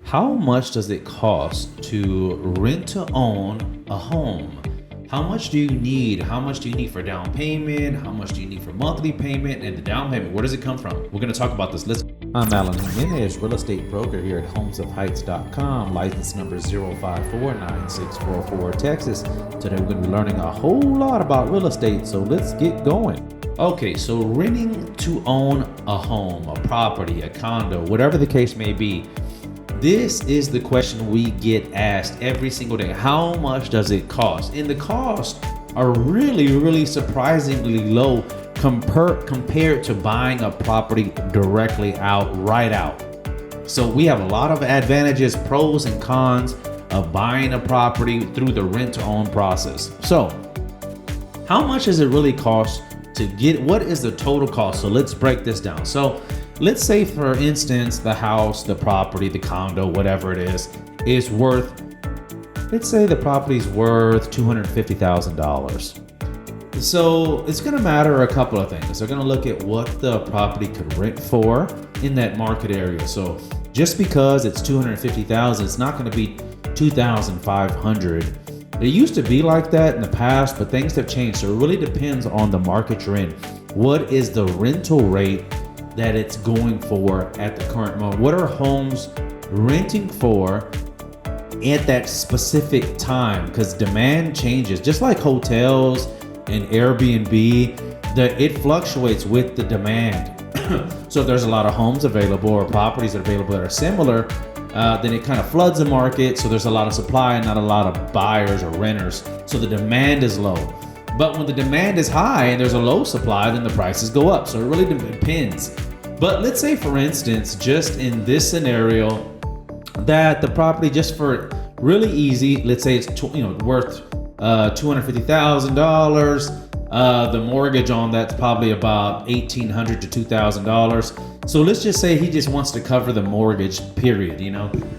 How much does it cost to rent to own a home? How much do you need? How much do you need for down payment? How much do you need for monthly payment? And the down payment, where does it come from? We're going to talk about this. I'm Alan Jimenez, real estate broker here at homesofheights.com, license number 0549644, Texas. Today we're going to be learning a whole lot about real estate, so let's get going. Okay, so renting to own a home, a property, a condo, whatever the case may be. This is the question we get asked every single day. How much does it cost? And the costs are really surprisingly low compared to buying a property directly right out. So we have a lot of advantages, pros and cons of buying a property through the rent to own process. So how much does it really cost to get, what is the total cost? So let's break this down. So let's say, for instance, the house, the property, the condo, whatever it is worth, let's say the property's worth $250,000. So it's going to matter a couple of things. They're going to look at what the property could rent for in that market area. So just because it's $250,000, it's not going to be $2,500. It used to be like that in the past, but things have changed. So it really depends on the market you're in. What is the rental rate that it's going for at the current moment? What are homes renting for at that specific time? Because demand changes, just like hotels and Airbnb, it fluctuates with the demand. So if there's a lot of homes available or properties that are available that are similar, then it kind of floods the market. So there's a lot of supply and not a lot of buyers or renters. So the demand is low. But when the demand is high and there's a low supply, then the prices go up. So it really depends. But let's say, for instance, just in this scenario, that the property, just for really easy, let's say it's worth $250,000. The mortgage on that's probably about $1,800 to $2,000. So let's just say he just wants to cover the mortgage, period.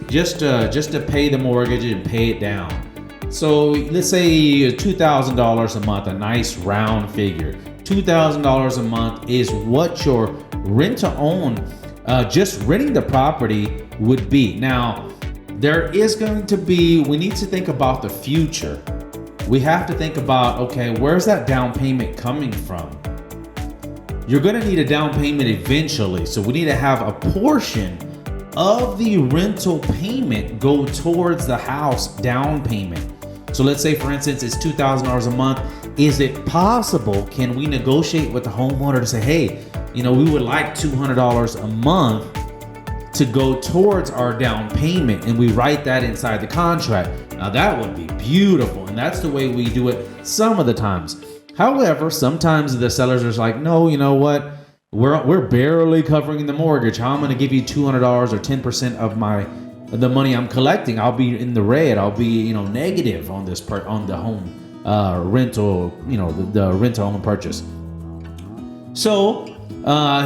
Just to pay the mortgage and pay it down. So let's say $2,000 a month, a nice round figure. $2,000 a month is what your rent to own, just renting the property would be. Now, there is going to be, we need to think about the future. We have to think about, okay, where's that down payment coming from? You're going to need a down payment eventually. So we need to have a portion of the rental payment go towards the house down payment. So let's say, for instance, it's $2,000 a month. Is it possible, can we negotiate with the homeowner to say, hey, we would like $200 a month to go towards our down payment, and we write that inside the contract? Now that would be beautiful, and that's the way we do it some of the times. However, sometimes the sellers are like, no, you know what? We're barely covering the mortgage. How am I going to give you $200 or 10% of the money I'm collecting? I'll be in the red. I'll be negative on this part on the home rental. The rental home purchase. So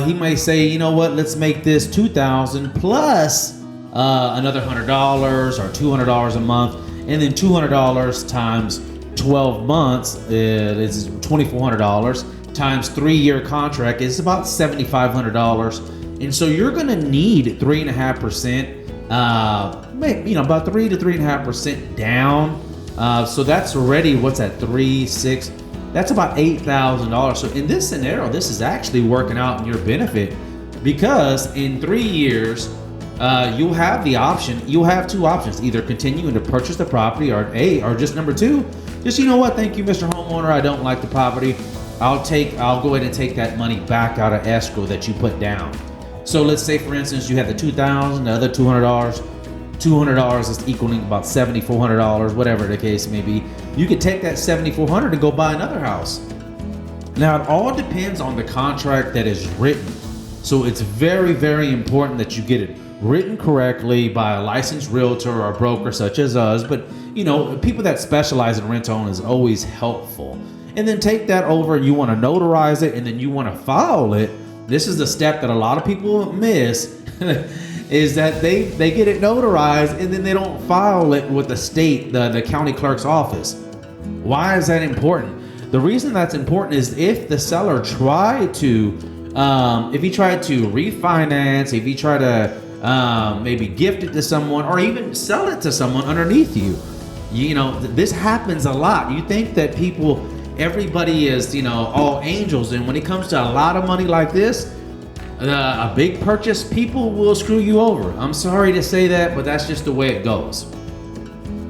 he might say, you know what? Let's make this $2,000 plus another $100 or $200 a month, and then $200 times 12 months is $2,400 times 3-year contract is about $7,500. And so you're going to need 3.5%, maybe, about 3 to 3.5% down. So that's already, what's that, 3.6? That's about $8,000. So in this scenario, this is actually working out in your benefit, because in 3 years, you'll have the option. You'll have two options: either continuing to purchase the property, or just number two, just, thank you, Mr. Homeowner, I don't like the property. I'll go ahead and take that money back out of escrow that you put down. So let's say, for instance, you have the $2,000, the other $200. $200 is equaling about $7,400, whatever the case may be. You could take that $7,400 and go buy another house. Now, it all depends on the contract that is written. So it's very important that you get it written correctly by a licensed realtor or a broker such as us. But, people that specialize in rent to own is always helpful. And then take that over, you want to notarize it, and then you want to file it. This is the step that a lot of people miss. Is that they get it notarized and then they don't file it with the state, the county clerk's office. Why is that important? The reason that's important is if the seller tried to, if he tried to refinance, if he tried to maybe gift it to someone, or even sell it to someone underneath you. You know, this happens a lot. You think that everybody is, all angels, and when it comes to a lot of money like this, a big purchase, people will screw you over. I'm sorry to say that, but that's just the way it goes.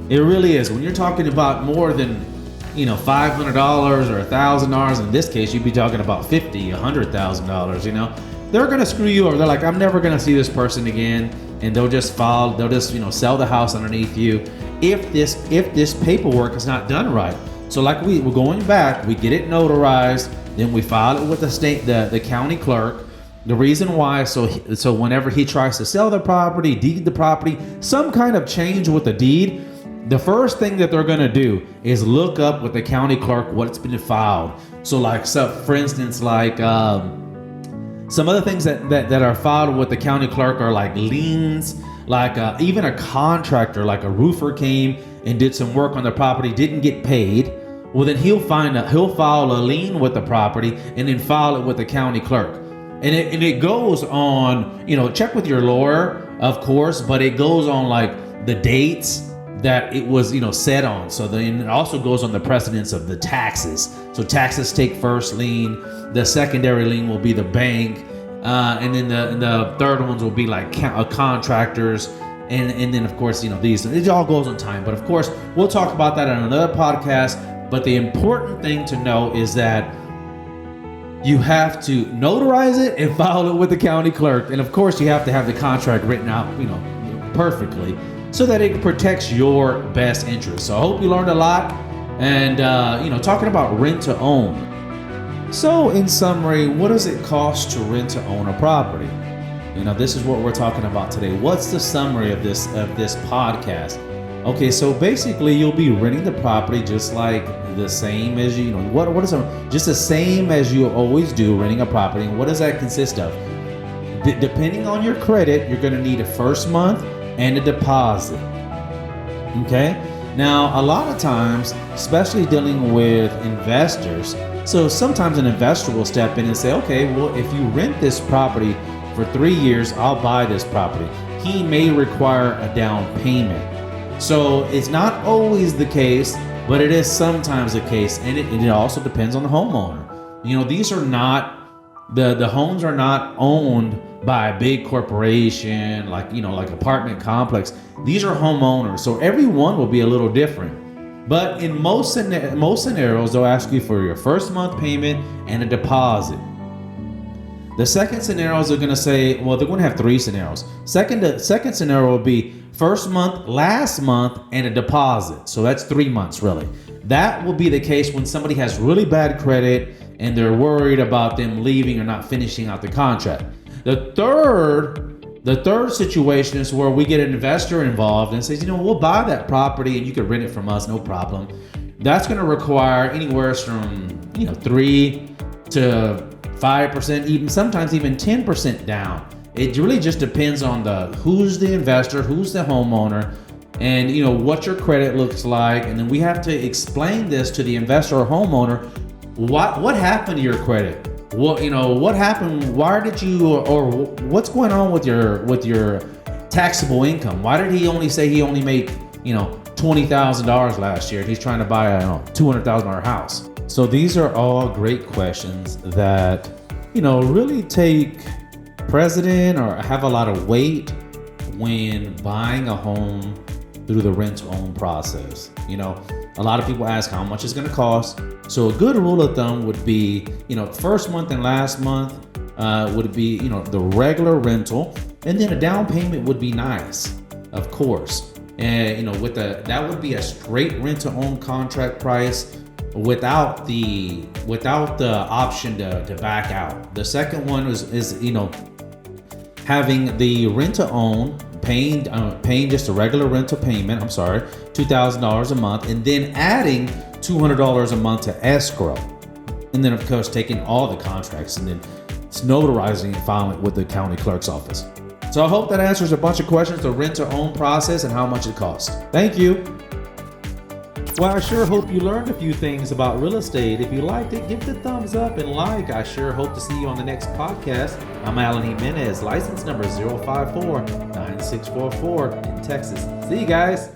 It really is. When you're talking about more than, $500 or $1,000, in this case, you'd be talking about $50,000, $100,000, they're going to screw you over. They're like, I'm never going to see this person again. And they'll just sell the house underneath you if this paperwork is not done right. So like we're going back, we get it notarized, then we file it with the county clerk. The reason why, so whenever he tries to sell the property, deed the property, some kind of change with the deed, the first thing that they're gonna do is look up with the county clerk what's been filed. So for instance, some other things that are filed with the county clerk are like liens, even a contractor, like a roofer came and did some work on the property, didn't get paid. Well, then he'll file a lien with the property and then file it with the county clerk. And it goes on, check with your lawyer, of course, but it goes on like the dates that it was, set on. So then it also goes on the precedence of the taxes. So taxes take first lien, the secondary lien will be the bank, and then the third ones will be like contractors. And then of course, it all goes on time. But of course, we'll talk about that on another podcast. But the important thing to know is that you have to notarize it and file it with the county clerk. And of course, you have to have the contract written out, perfectly, so that it protects your best interest. So I hope you learned a lot. And, talking about rent to own. So in summary, what does it cost to rent to own a property? This is what we're talking about today. What's the summary of this podcast? Okay, so basically you'll be renting the property just like the same as just the same as you always do renting a property. And what does that consist of? Depending on your credit, you're going to need a first month and a deposit. Okay? Now, a lot of times, especially dealing with investors, so sometimes an investor will step in and say, okay, well, if you rent this property for 3 years, I'll buy this property. He may require a down payment. So it's not always the case, but it is sometimes the case, and it also depends on the homeowner. These are not, the homes are not owned by a big corporation, like apartment complex. These are homeowners, so every one will be a little different. But in most scenarios, they'll ask you for your first month payment and a deposit. The second scenarios are going to say, well, they're going to have three scenarios. Second scenario will be first month, last month, and a deposit. So that's 3 months, really. That will be the case when somebody has really bad credit and they're worried about them leaving or not finishing out the contract. The third situation is where we get an investor involved and says, we'll buy that property and you can rent it from us, no problem. That's going to require anywhere from 3 to 5%, even sometimes even 10% down. It really just depends on who's the investor, who's the homeowner, and what your credit looks like. And then we have to explain this to the investor or homeowner. What happened to your credit? What happened? Why did you, or what's going on with your taxable income? Why did he only say he only made $20,000 last year and he's trying to buy a $200,000 house? So these are all great questions that really take precedent or have a lot of weight when buying a home through the rent-to-own process. A lot of people ask how much it's going to cost. So a good rule of thumb would be, first month and last month would be, the regular rental, and then a down payment would be nice, of course. And that would be a straight rent-to-own contract price without the option to back out. The second one is having the rent-to-own, paying just a regular rental payment, $2,000 a month, and then adding $200 a month to escrow. And then of course taking all the contracts and then notarizing and filing it with the county clerk's office. So I hope that answers a bunch of questions, the rent-to-own process and how much it costs. Thank you. Well, I sure hope you learned a few things about real estate. If you liked it, give it a thumbs up and like. I sure hope to see you on the next podcast. I'm Alan Jimenez, license number 054-9644 in Texas. See you guys.